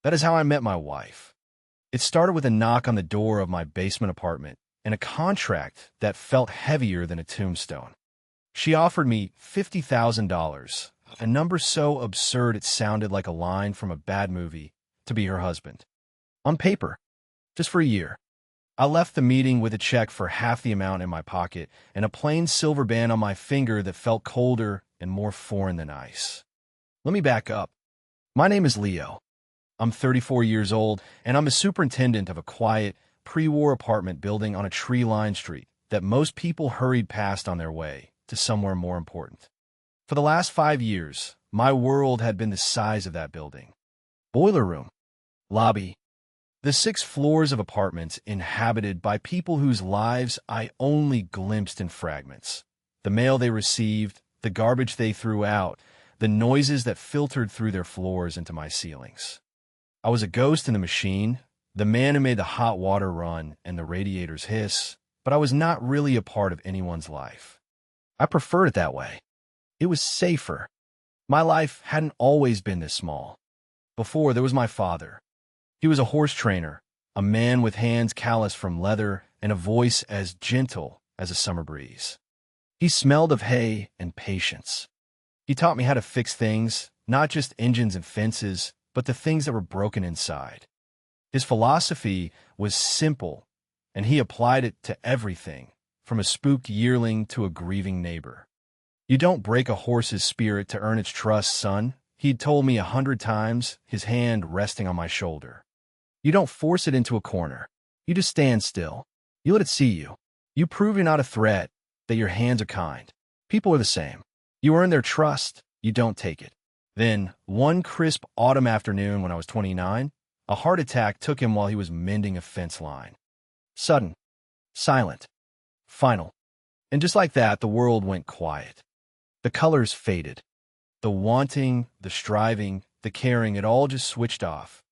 That is how I met my wife. It started with a knock on the door of my basement apartment and a contract that felt heavier than a tombstone. She offered me $50,000, a number so absurd it sounded like a line from a bad movie, to be her husband. On paper, just for a year. I left the meeting with a check for half the amount in my pocket and a plain silver band on my finger that felt colder and more foreign than ice. Let me back up. My name is Leo. I'm 34 years old, and I'm a superintendent of a quiet, pre-war apartment building on a tree-lined street that most people hurried past on their way to somewhere more important. For the last 5 years, my world had been the size of that building. Boiler room, lobby, the 6 floors of apartments inhabited by people whose lives I only glimpsed in fragments. The mail they received, the garbage they threw out, the noises that filtered through their floors into my ceilings. I was a ghost in the machine, the man who made the hot water run and the radiators hiss, but I was not really a part of anyone's life. I preferred it that way. It was safer. My life hadn't always been this small. Before, there was my father. He was a horse trainer, a man with hands calloused from leather and a voice as gentle as a summer breeze. He smelled of hay and patience. He taught me how to fix things, not just engines and fences, but the things that were broken inside. His philosophy was simple, and he applied it to everything, from a spooked yearling to a grieving neighbor. You don't break a horse's spirit to earn its trust, son, he'd told me 100 times, his hand resting on my shoulder. You don't force it into a corner. You just stand still. You let it see you. You prove you're not a threat, that your hands are kind. People are the same. You earn their trust. You don't take it. Then, one crisp autumn afternoon when I was 29, a heart attack took him while he was mending a fence line. Sudden, silent, final. And just like that, the world went quiet. The colors faded. The wanting, the striving, the caring, it all just switched off.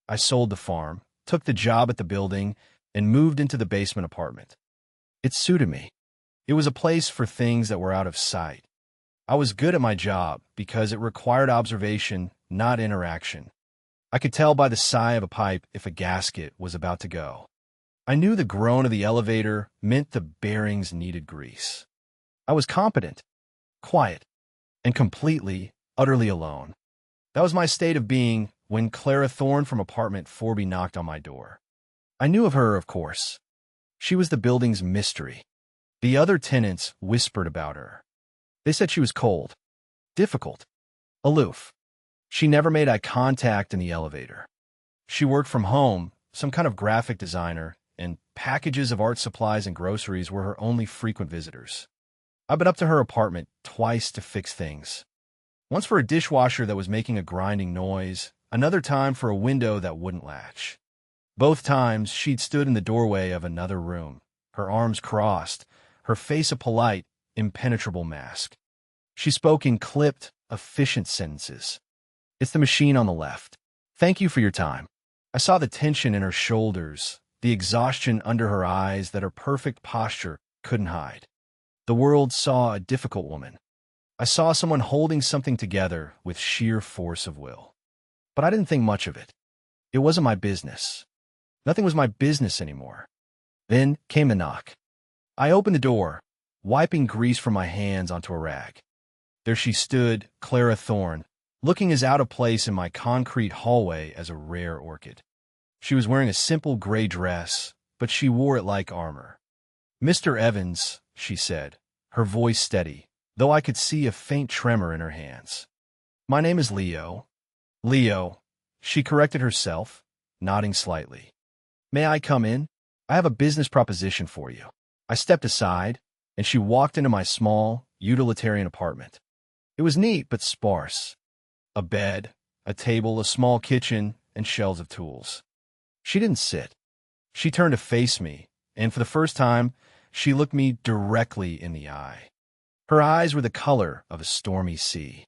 I sold the farm, took the job at the building, and moved into the basement apartment. It suited me. It was a place for things that were out of sight. I was good at my job because it required observation, not interaction. I could tell by the sigh of a pipe if a gasket was about to go. I knew the groan of the elevator meant the bearings needed grease. I was competent, quiet, and completely, utterly alone. That was my state of being when Clara Thorne from apartment 4B knocked on my door. I knew of her, of course. She was the building's mystery. The other tenants whispered about her. They said she was cold, difficult, aloof. She never made eye contact in the elevator. She worked from home, some kind of graphic designer, and packages of art supplies and groceries were her only frequent visitors. I've been up to her apartment twice to fix things. Once for a dishwasher that was making a grinding noise, another time for a window that wouldn't latch. Both times, she'd stood in the doorway of another room, her arms crossed, her face a polite, impenetrable mask. She spoke in clipped, efficient sentences. It's the machine on the left. Thank you for your time. I saw the tension in her shoulders, the exhaustion under her eyes that her perfect posture couldn't hide. The world saw a difficult woman. I saw someone holding something together with sheer force of will. But I didn't think much of it. It wasn't my business. Nothing was my business anymore. Then came the knock. I opened the door, wiping grease from my hands onto a rag. There she stood, Clara Thorne, looking as out of place in my concrete hallway as a rare orchid. She was wearing a simple gray dress, but she wore it like armor. "Mr. Evans," she said, her voice steady, though I could see a faint tremor in her hands. "My name is Leo." "Leo," she corrected herself, nodding slightly. "May I come in? I have a business proposition for you." I stepped aside, and she walked into my small, utilitarian apartment. It was neat but sparse. A bed, a table, a small kitchen, and shelves of tools. She didn't sit. She turned to face me, and for the first time, she looked me directly in the eye. Her eyes were the color of a stormy sea.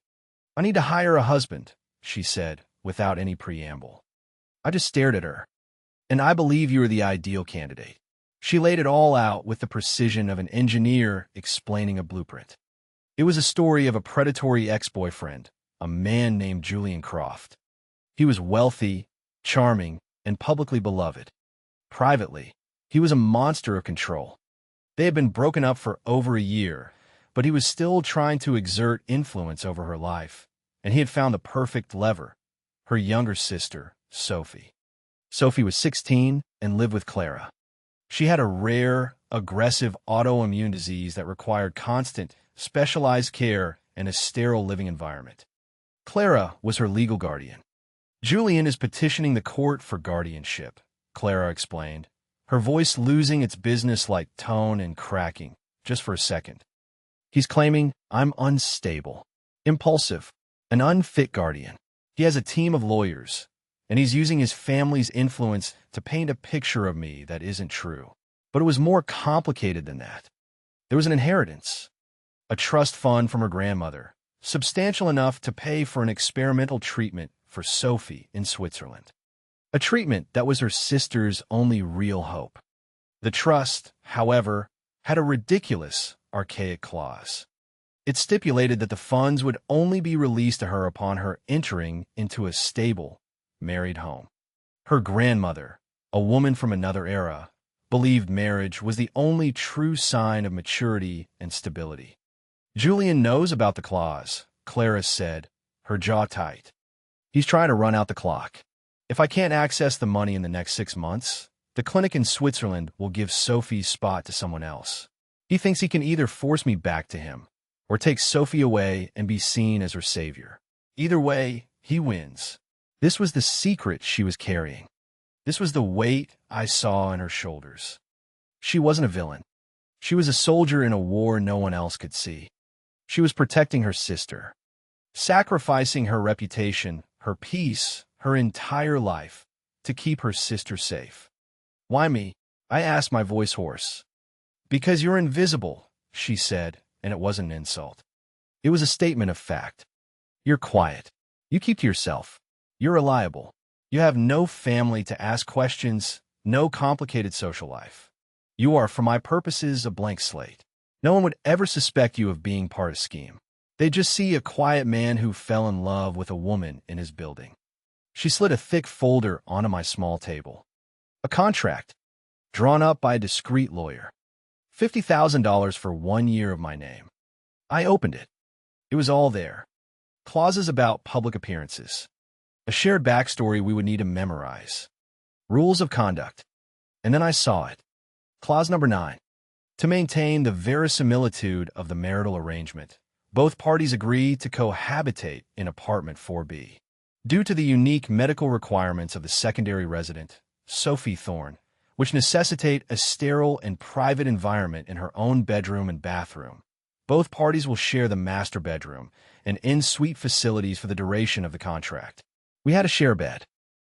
"I need to hire a husband," she said, without any preamble. I just stared at her. "And I believe you are the ideal candidate." She laid it all out with the precision of an engineer explaining a blueprint. It was a story of a predatory ex-boyfriend, a man named Julian Croft. He was wealthy, charming, and publicly beloved. Privately, he was a monster of control. They had been broken up for over a year, but he was still trying to exert influence over her life, and he had found the perfect lever, her younger sister, Sophie. Sophie was 16 and lived with Clara. She had a rare, aggressive autoimmune disease that required constant, specialized care and a sterile living environment. Clara was her legal guardian. Julian is petitioning the court for guardianship, Clara explained, her voice losing its business-like tone and cracking, just for a second. He's claiming I'm unstable, impulsive, an unfit guardian. He has a team of lawyers, and he's using his family's influence to paint a picture of me that isn't true. But it was more complicated than that. There was an inheritance, a trust fund from her grandmother, substantial enough to pay for an experimental treatment for Sophie in Switzerland. A treatment that was her sister's only real hope. The trust, however, had a ridiculous, archaic clause. It stipulated that the funds would only be released to her upon her entering into a stable, married home. Her grandmother, a woman from another era, believed marriage was the only true sign of maturity and stability. Julian knows about the clause, Clara said, her jaw tight. He's trying to run out the clock. If I can't access the money in the next 6 months, the clinic in Switzerland will give Sophie's spot to someone else. He thinks he can either force me back to him or take Sophie away and be seen as her savior. Either way, he wins. This was the secret she was carrying. This was the weight I saw on her shoulders. She wasn't a villain. She was a soldier in a war no one else could see. She was protecting her sister, sacrificing her reputation, her peace, her entire life, to keep her sister safe. Why me? I asked, my voice hoarse. Because you're invisible, she said, and it wasn't an insult. It was a statement of fact. You're quiet. You keep to yourself. You're reliable. You have no family to ask questions, no complicated social life. You are, for my purposes, a blank slate. No one would ever suspect you of being part of a scheme. They'd just see a quiet man who fell in love with a woman in his building. She slid a thick folder onto my small table. A contract, drawn up by a discreet lawyer. $50,000 for 1 year of my name. I opened it. It was all there. Clauses about public appearances. A shared backstory we would need to memorize. Rules of conduct. And then I saw it. Clause number 9. To maintain the verisimilitude of the marital arrangement, both parties agree to cohabitate in apartment 4B. Due to the unique medical requirements of the secondary resident, Sophie Thorne, which necessitate a sterile and private environment in her own bedroom and bathroom, both parties will share the master bedroom and in-suite facilities for the duration of the contract. We had a share bed.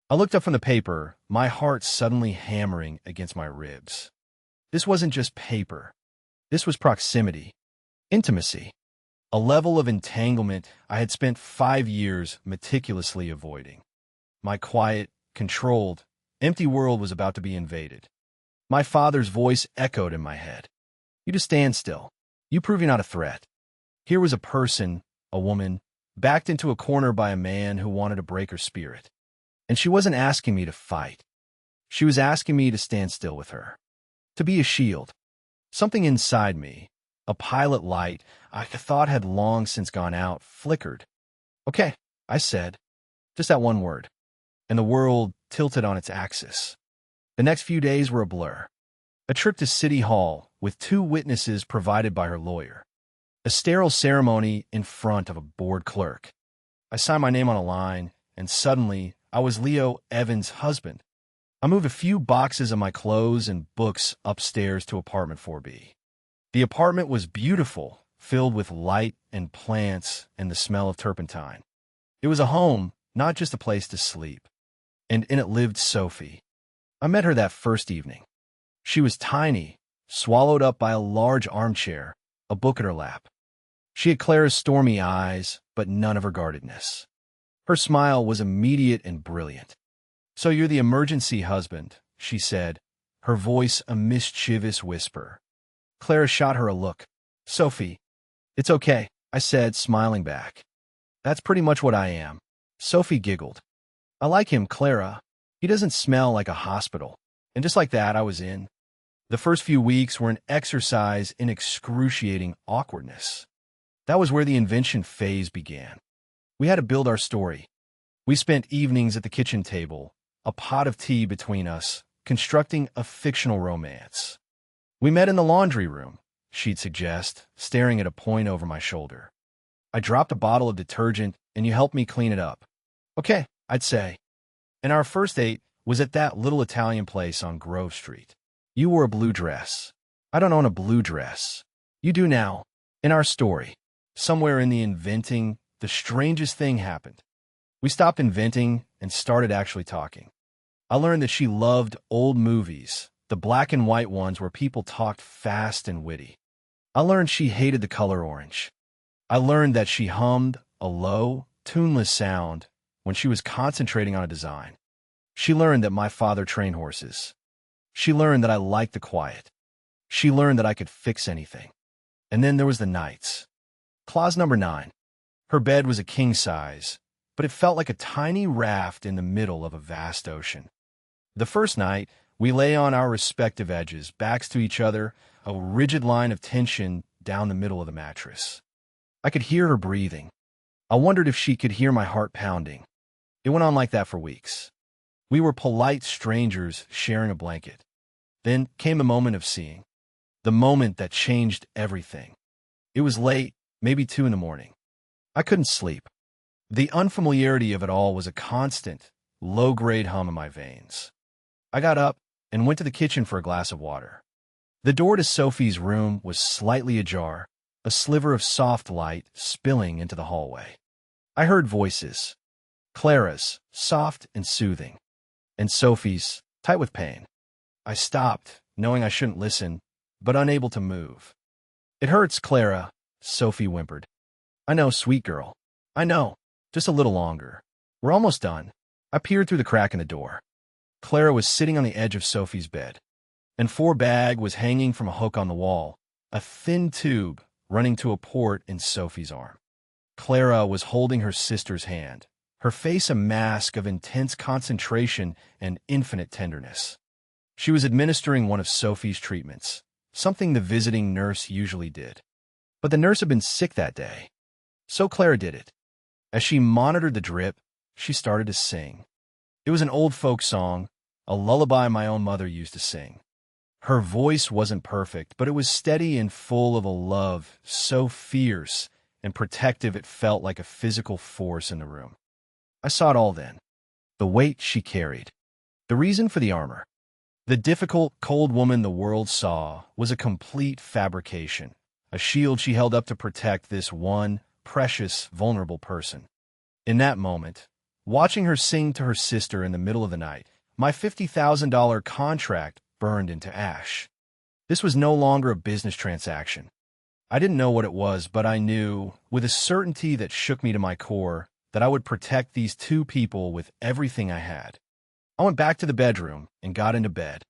I looked up from the paper, my heart suddenly hammering against my ribs. This wasn't just paper. This was proximity, intimacy, a level of entanglement I had spent 5 years meticulously avoiding. My quiet, controlled, empty world was about to be invaded. My father's voice echoed in my head. You just stand still. You prove you're not a threat. Here was a person, a woman, backed into a corner by a man who wanted to break her spirit. And she wasn't asking me to fight. She was asking me to stand still with her. To be a shield. Something inside me, a pilot light I thought had long since gone out, flickered. Okay, I said. Just that one word. And the world tilted on its axis. The next few days were a blur. A trip to City Hall with 2 witnesses provided by her lawyer. A sterile ceremony in front of a bored clerk. I signed my name on a line, and suddenly I was Leo Evans' husband. I moved a few boxes of my clothes and books upstairs to apartment 4B. The apartment was beautiful, filled with light and plants and the smell of turpentine. It was a home, not just a place to sleep. And in it lived Sophie. I met her that first evening. She was tiny, swallowed up by a large armchair, a book at her lap. She had Clara's stormy eyes, but none of her guardedness. Her smile was immediate and brilliant. So you're the emergency husband, she said, her voice a mischievous whisper. Clara shot her a look. Sophie. It's okay, I said, smiling back. That's pretty much what I am. Sophie giggled. I like him, Clara. He doesn't smell like a hospital. And just like that, I was in. The first few weeks were an exercise in excruciating awkwardness. That was where the invention phase began. We had to build our story. We spent evenings at the kitchen table, a pot of tea between us, constructing a fictional romance. We met in the laundry room, she'd suggest, staring at a point over my shoulder. I dropped a bottle of detergent, and you helped me clean it up. Okay, I'd say. And our first date was at that little Italian place on Grove Street. You wore a blue dress. I don't own a blue dress. You do now. In our story, somewhere in the inventing, the strangest thing happened. We stopped inventing and started actually talking. I learned that she loved old movies, the black and white ones where people talked fast and witty. I learned she hated the color orange. I learned that she hummed a low, tuneless sound when she was concentrating on a design. She learned that my father trained horses. She learned that I liked the quiet. She learned that I could fix anything. And then there was the nights. Clause number 9. Her bed was a king size, but it felt like a tiny raft in the middle of a vast ocean. The first night, we lay on our respective edges, backs to each other, a rigid line of tension down the middle of the mattress. I could hear her breathing. I wondered if she could hear my heart pounding. It went on like that for weeks. We were polite strangers sharing a blanket. Then came a moment of seeing. The moment that changed everything. It was late, maybe 2 in the morning. I couldn't sleep. The unfamiliarity of it all was a constant, low-grade hum in my veins. I got up and went to the kitchen for a glass of water. The door to Sophie's room was slightly ajar, a sliver of soft light spilling into the hallway. I heard voices. Clara's, soft and soothing, and Sophie's, tight with pain. I stopped, knowing I shouldn't listen, but unable to move. It hurts, Clara, Sophie whimpered. I know, sweet girl. I know. Just a little longer. We're almost done. I peered through the crack in the door. Clara was sitting on the edge of Sophie's bed, and 4 bag was hanging from a hook on the wall, a thin tube running to a port in Sophie's arm. Clara was holding her sister's hand, her face a mask of intense concentration and infinite tenderness. She was administering one of Sophie's treatments, something the visiting nurse usually did. But the nurse had been sick that day, so Clara did it. As she monitored the drip, she started to sing. It was an old folk song, a lullaby my own mother used to sing. Her voice wasn't perfect, but it was steady and full of a love so fierce and protective it felt like a physical force in the room. I saw it all then. The weight she carried. The reason for the armor. The difficult, cold woman the world saw was a complete fabrication, a shield she held up to protect this one precious, vulnerable person. In that moment, watching her sing to her sister in the middle of the night, my $50,000 contract burned into ash. This was no longer a business transaction. I didn't know what it was, but I knew, with a certainty that shook me to my core, that I would protect these 2 people with everything I had. I went back to the bedroom and got into bed.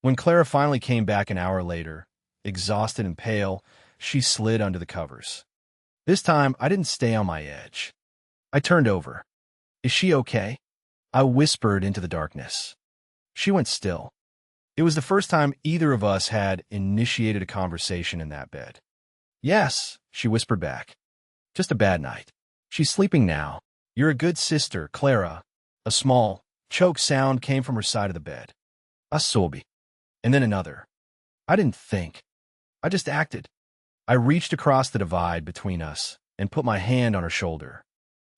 When Clara finally came back an hour later, exhausted and pale, she slid under the covers. This time, I didn't stay on my edge. I turned over. Is she okay? I whispered into the darkness. She went still. It was the first time either of us had initiated a conversation in that bed. Yes, she whispered back. Just a bad night. She's sleeping now. You're a good sister, Clara. A small, choked sound came from her side of the bed. A sobi. And then another. I didn't think. I just acted. I reached across the divide between us and put my hand on her shoulder.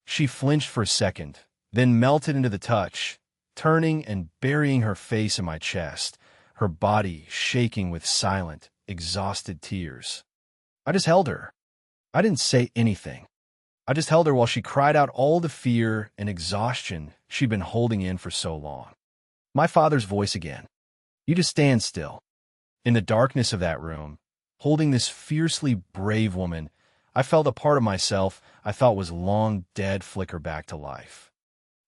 She flinched for a second, then melted into the touch, turning and burying her face in my chest, her body shaking with silent, exhausted tears. I just held her. I didn't say anything. I just held her while she cried out all the fear and exhaustion she'd been holding in for so long. My father's voice again. You just stand still. In the darkness of that room, holding this fiercely brave woman, I felt a part of myself I thought was long dead flicker back to life.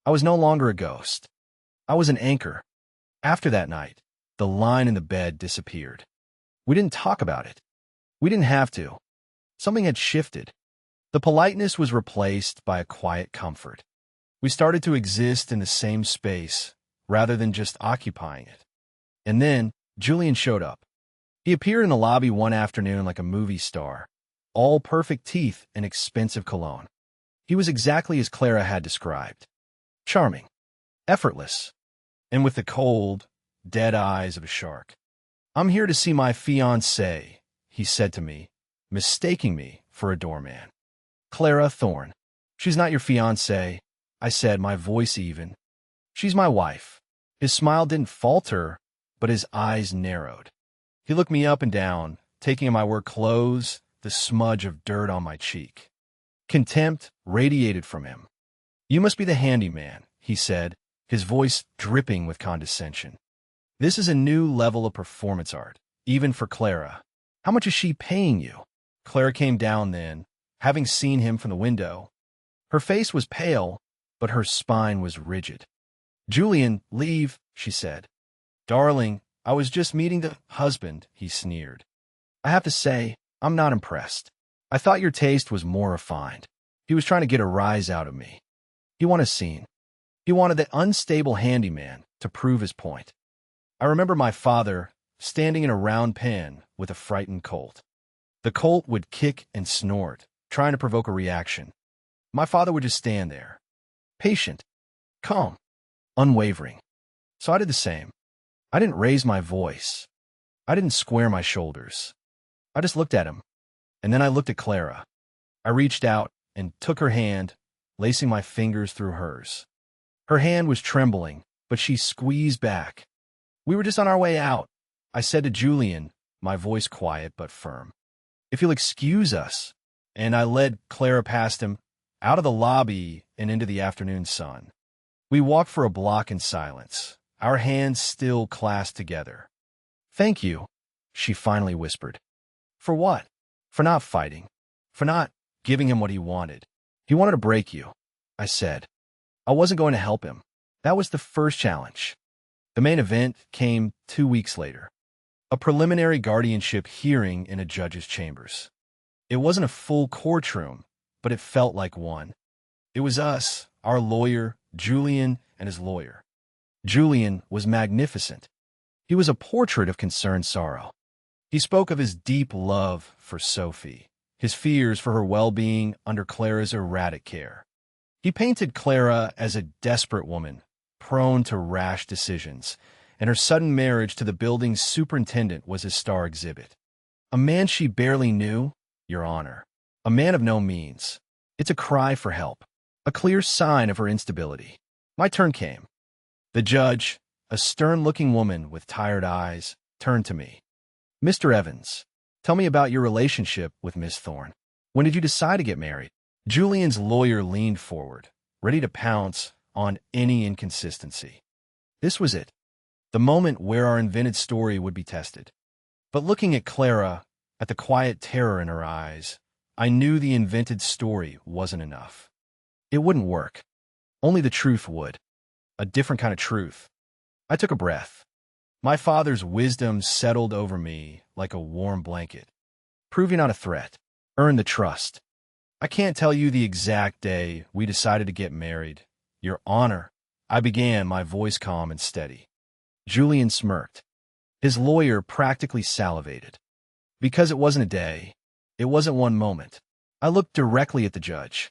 I was no longer a ghost. I was an anchor. After that night, the line in the bed disappeared. We didn't talk about it. We didn't have to. Something had shifted. The politeness was replaced by a quiet comfort. We started to exist in the same space, rather than just occupying it. And then Julian showed up. He appeared in the lobby one afternoon like a movie star, all perfect teeth and expensive cologne. He was exactly as Clara had described. Charming, effortless, and with the cold, dead eyes of a shark. "I'm here to see my fiancée," he said to me, mistaking me for a doorman. "Clara Thorne." "She's not your fiancée," I said, my voice even. "She's my wife." His smile didn't falter, but his eyes narrowed. He looked me up and down, taking in my work clothes, the smudge of dirt on my cheek. Contempt radiated from him. "You must be the handyman," he said, his voice dripping with condescension. "This is a new level of performance art, even for Clara. How much is she paying you?" Clara came down then, having seen him from the window. Her face was pale, but her spine was rigid. "Julian, leave," she said. "Darling, I was just meeting the husband," he sneered. "I have to say, I'm not impressed. I thought your taste was more refined." He was trying to get a rise out of me. He wanted a scene. He wanted the unstable handyman to prove his point. I remember my father standing in a round pen with a frightened colt. The colt would kick and snort, trying to provoke a reaction. My father would just stand there, patient, calm, unwavering. So I did the same. I didn't raise my voice. I didn't square my shoulders. I just looked at him, and then I looked at Clara. I reached out and took her hand, lacing my fingers through hers. Her hand was trembling, but she squeezed back. "We were just on our way out," I said to Julian, my voice quiet but firm. "If you'll excuse us." And I led Clara past him, out of the lobby and into the afternoon sun. We walked for a block in silence, our hands still clasped together. "Thank you," she finally whispered. "For what?" "For not fighting. For not giving him what he wanted. He wanted to break you," I said. I wasn't going to help him. That was the first challenge. The main event came 2 weeks later. A preliminary guardianship hearing in a judge's chambers. It wasn't a full courtroom, but it felt like one. It was us, our lawyer, Julian, and his lawyer. Julian was magnificent. He was a portrait of concerned sorrow. He spoke of his deep love for Sophie, his fears for her well-being under Clara's erratic care. He painted Clara as a desperate woman, prone to rash decisions, and her sudden marriage to the building's superintendent was his star exhibit. A man she barely knew, Your Honor. A man of no means. It's a cry for help, a clear sign of her instability. My turn came. The judge, a stern-looking woman with tired eyes, turned to me. "Mr. Evans, tell me about your relationship with Miss Thorne. When did you decide to get married?" Julian's lawyer leaned forward, ready to pounce on any inconsistency. This was it, the moment where our invented story would be tested. But looking at Clara, at the quiet terror in her eyes, I knew the invented story wasn't enough. It wouldn't work. Only the truth would. A different kind of truth. I took a breath. My father's wisdom settled over me like a warm blanket. Prove you're not a threat. Earn the trust. "I can't tell you the exact day we decided to get married, Your Honor," I began, my voice calm and steady. Julian smirked. His lawyer practically salivated. Because it wasn't a day. It wasn't one moment. I looked directly at the judge.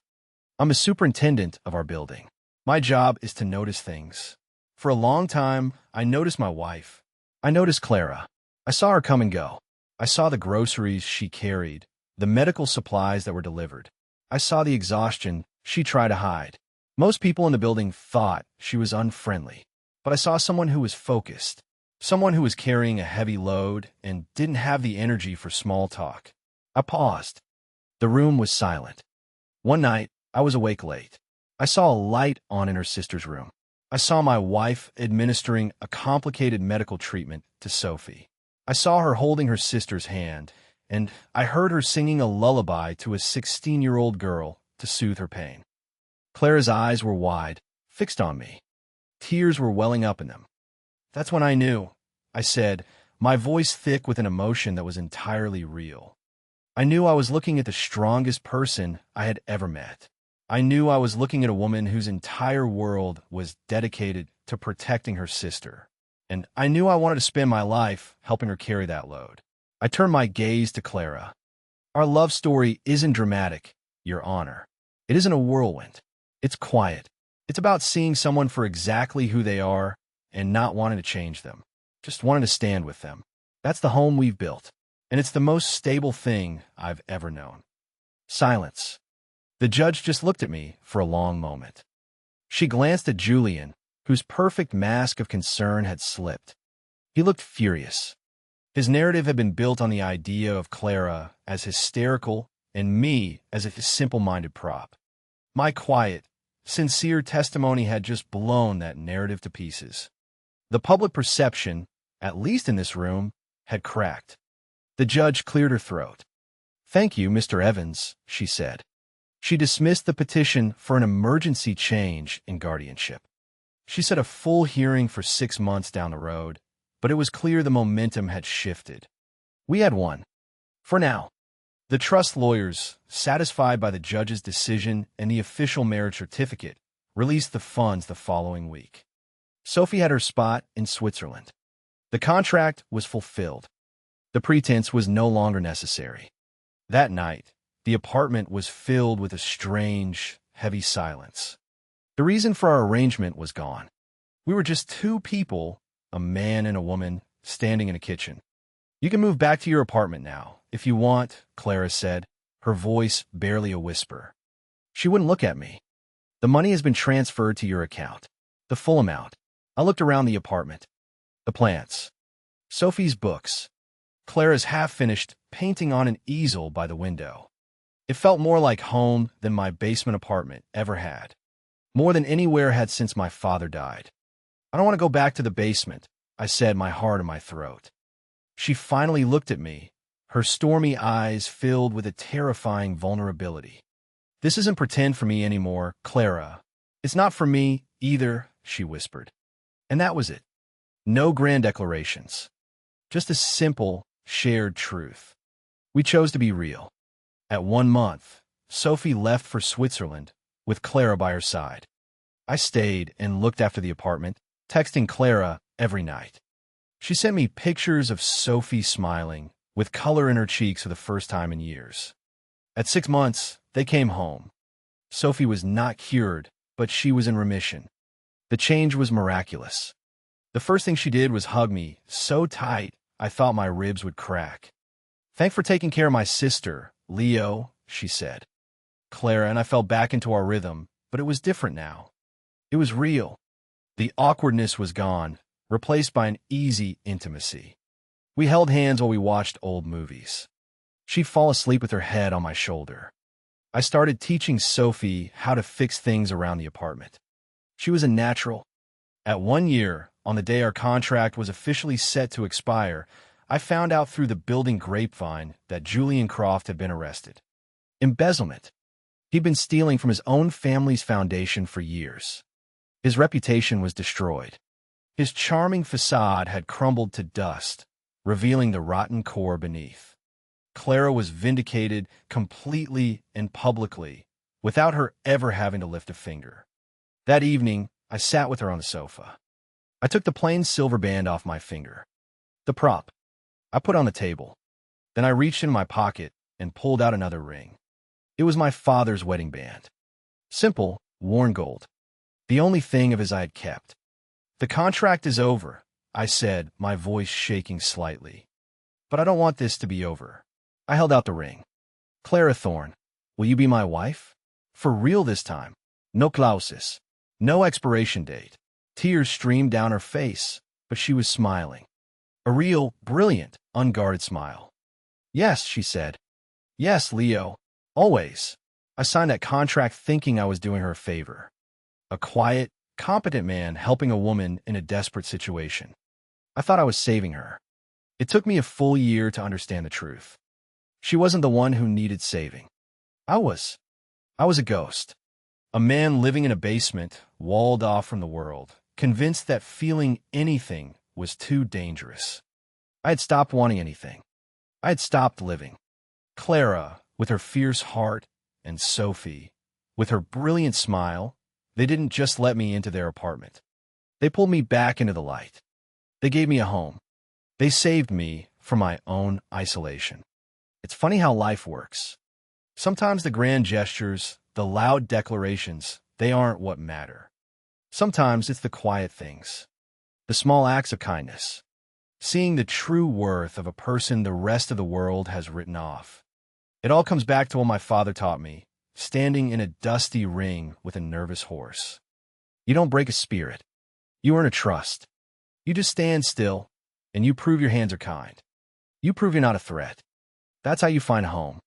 "I'm a superintendent of our building. My job is to notice things. For a long time, I noticed my wife. I noticed Clara. I saw her come and go. I saw the groceries she carried, the medical supplies that were delivered. I saw the exhaustion she tried to hide. Most people in the building thought she was unfriendly, but I saw someone who was focused, someone who was carrying a heavy load and didn't have the energy for small talk. I paused. The room was silent. One night, I was awake late. I saw a light on in her sister's room. I saw my wife administering a complicated medical treatment to Sophie. I saw her holding her sister's hand, and I heard her singing a lullaby to a 16-year-old girl to soothe her pain. Clara's eyes were wide, fixed on me. Tears were welling up in them. "That's when I knew," I said, my voice thick with an emotion that was entirely real. "I knew I was looking at the strongest person I had ever met. I knew I was looking at a woman whose entire world was dedicated to protecting her sister, and I knew I wanted to spend my life helping her carry that load. I turned my gaze to Clara. Our love story isn't dramatic, Your Honor. It isn't a whirlwind. It's quiet. It's about seeing someone for exactly who they are and not wanting to change them, just wanting to stand with them. That's the home we've built, and it's the most stable thing I've ever known. Silence. The judge just looked at me for a long moment. She glanced at Julian, whose perfect mask of concern had slipped. He looked furious. His narrative had been built on the idea of Clara as hysterical and me as a simple-minded prop. My quiet, sincere testimony had just blown that narrative to pieces. The public perception, at least in this room, had cracked. The judge cleared her throat. "Thank you, Mr. Evans," she said. She dismissed the petition for an emergency change in guardianship. She set a full hearing for 6 months down the road, but it was clear the momentum had shifted. We had won. For now. The trust lawyers, satisfied by the judge's decision and the official marriage certificate, released the funds the following week. Sophie had her spot in Switzerland. The contract was fulfilled. The pretense was no longer necessary. That night, the apartment was filled with a strange, heavy silence. The reason for our arrangement was gone. We were just two people, a man and a woman, standing in a kitchen. "You can move back to your apartment now, if you want," Clara said, her voice barely a whisper. She wouldn't look at me. "The money has been transferred to your account. The full amount." I looked around the apartment. The plants. Sophie's books. Clara's half-finished painting on an easel by the window. It felt more like home than my basement apartment ever had. More than anywhere had since my father died. "I don't want to go back to the basement," I said, my heart in my throat. She finally looked at me, her stormy eyes filled with a terrifying vulnerability. "This isn't pretend for me anymore, Clara. It's not for me either," she whispered. And that was it. No grand declarations. Just a simple, shared truth. We chose to be real. At 1 month, Sophie left for Switzerland, with Clara by her side. I stayed and looked after the apartment, texting Clara every night. She sent me pictures of Sophie smiling, with color in her cheeks for the first time in years. At 6 months, they came home. Sophie was not cured, but she was in remission. The change was miraculous. The first thing she did was hug me, so tight I thought my ribs would crack. "Thanks for taking care of my sister, Leo," she said. Clara and I fell back into our rhythm, but it was different now. It was real. The awkwardness was gone, replaced by an easy intimacy. We held hands while we watched old movies. She'd fall asleep with her head on my shoulder. I started teaching Sophie how to fix things around the apartment. She was a natural. At 1 year, on the day our contract was officially set to expire, I found out through the building grapevine that Julian Croft had been arrested. Embezzlement. He'd been stealing from his own family's foundation for years. His reputation was destroyed. His charming facade had crumbled to dust, revealing the rotten core beneath. Clara was vindicated completely and publicly, without her ever having to lift a finger. That evening, I sat with her on the sofa. I took the plain silver band off my finger. The prop. I put on the table. Then I reached in my pocket and pulled out another ring. It was my father's wedding band. Simple, worn gold. The only thing of his I had kept. "The contract is over," I said, my voice shaking slightly. "But I don't want this to be over." I held out the ring. "Clara Thorne, will you be my wife? For real this time. No clauses. No expiration date." Tears streamed down her face, but she was smiling. A real, brilliant, unguarded smile. "Yes," she said. "Yes, Leo. Always." I signed that contract thinking I was doing her a favor. A quiet, competent man helping a woman in a desperate situation. I thought I was saving her. It took me a full year to understand the truth. She wasn't the one who needed saving. I was. I was a ghost. A man living in a basement, walled off from the world, convinced that feeling anything was too dangerous. I had stopped wanting anything. I had stopped living. Clara, with her fierce heart, and Sophie, With her brilliant smile, they didn't just let me into their apartment. They pulled me back into the light. They gave me a home. They saved me from my own isolation. It's funny how life works. Sometimes the grand gestures, the loud declarations, they aren't what matter. Sometimes it's the quiet things, the small acts of kindness, seeing the true worth of a person the rest of the world has written off. It all comes back to what my father taught me, standing in a dusty ring with a nervous horse. You don't break a spirit. You earn a trust. You just stand still, and you prove your hands are kind. You prove you're not a threat. That's how you find home.